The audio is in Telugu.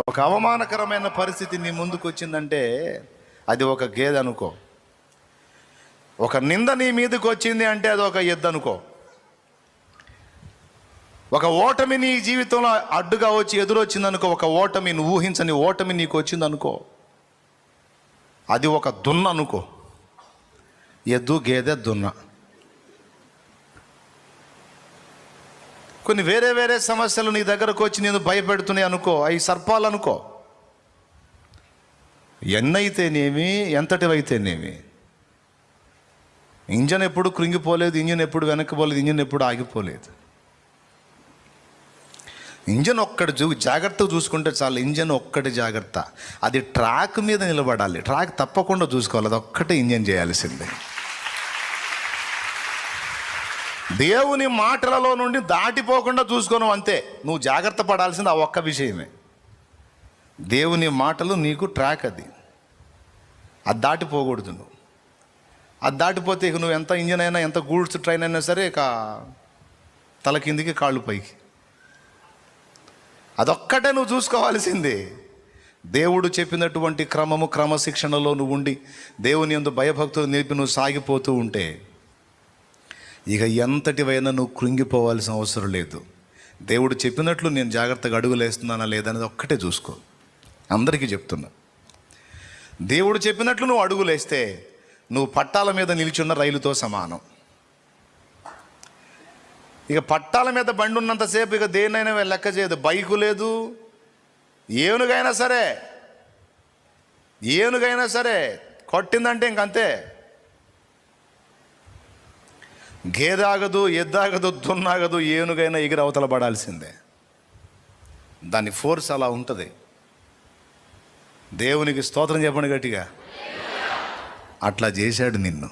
ఒక అవమానకరమైన పరిస్థితి నీ ముందుకు వచ్చిందంటే అది ఒక గేదె అనుకో. ఒక నింద నీ మీదకి వచ్చింది అంటే అది ఒక ఎద్దు అనుకో. ఒక ఓటమి నీ జీవితంలో అడ్డుగా వచ్చి ఎదురొచ్చిందనుకో, ఒక ఓటమి, నువ్వు ఊహించని ఓటమి నీకు వచ్చిందనుకో, అది ఒక దున్న అనుకో. ఎద్దు, గేదె, దున్న. కొన్ని వేరే వేరే సమస్యలు నీ దగ్గరకు వచ్చి నేను భయపెడుతున్నాయి అనుకో, అవి సర్పాలు అనుకో. ఎన్నైతేనేమి, ఎంతటివైతేనేమి, ఇంజన్ ఎప్పుడు కృంగిపోలేదు, ఇంజన్ ఎప్పుడు వెనక్కిపోలేదు, ఇంజన్ ఎప్పుడు ఆగిపోలేదు. ఇంజన్ ఒక్కటి జాగ్రత్తగా చూసుకుంటే చాలు. ఇంజన్ ఒక్కటి జాగ్రత్త, అది ట్రాక్ మీద నిలబడాలి. ట్రాక్ తప్పకుండా చూసుకోవాలి, అది ఒక్కటే ఇంజన్ చేయాల్సిందే. దేవుని మాటలలో నుండి దాటిపోకుండా చూసుకోను అంతే. నువ్వు జాగ్రత్త పడాల్సింది ఆ ఒక్క విషయమే. దేవుని మాటలు నీకు ట్రాక్, అది దాటిపోకూడదు. నువ్వు అది దాటిపోతే ఇక నువ్వు ఎంత ఇంజన్ అయినా, ఎంత గూడ్స్ ట్రైన్ అయినా సరే, ఇక తల కిందికి కాళ్ళు పైకి. అదొక్కటే నువ్వు చూసుకోవాల్సిందే. దేవుడు చెప్పినటువంటి క్రమము, క్రమశిక్షణలో నువ్వు ఉండి దేవుని యందు భయభక్తులు నిలిపి నువ్వు సాగిపోతూ ఉంటే ఇక ఎంతటివైనా నువ్వు కృంగిపోవాల్సిన అవసరం లేదు. దేవుడు చెప్పినట్లు నేను జాగ్రత్తగా అడుగులేస్తున్నానా లేదనేది ఒక్కటే చూసుకో. అందరికీ చెప్తున్నా, దేవుడు చెప్పినట్లు నువ్వు అడుగులేస్తే నువ్వు పట్టాల మీద నిలిచున్న రైలుతో సమానం. ఇక పట్టాల మీద బండి ఉన్నంతసేపు ఇక దేన్నైనా లెక్క చేయదు. బైకు లేదు, ఏనుగైనా సరే కొట్టిందంటే ఇంకంతే. గేదె ఆగదు, ఎద్దాగదు, దున్నాగదు, ఏనుగైనా ఎగిరి అవతల పడాల్సిందే. దాని ఫోర్స్ అలా ఉంటుంది. దేవునికి స్తోత్రం చెప్పండి గట్టిగా. అట్లా చేశాడు నిన్ను.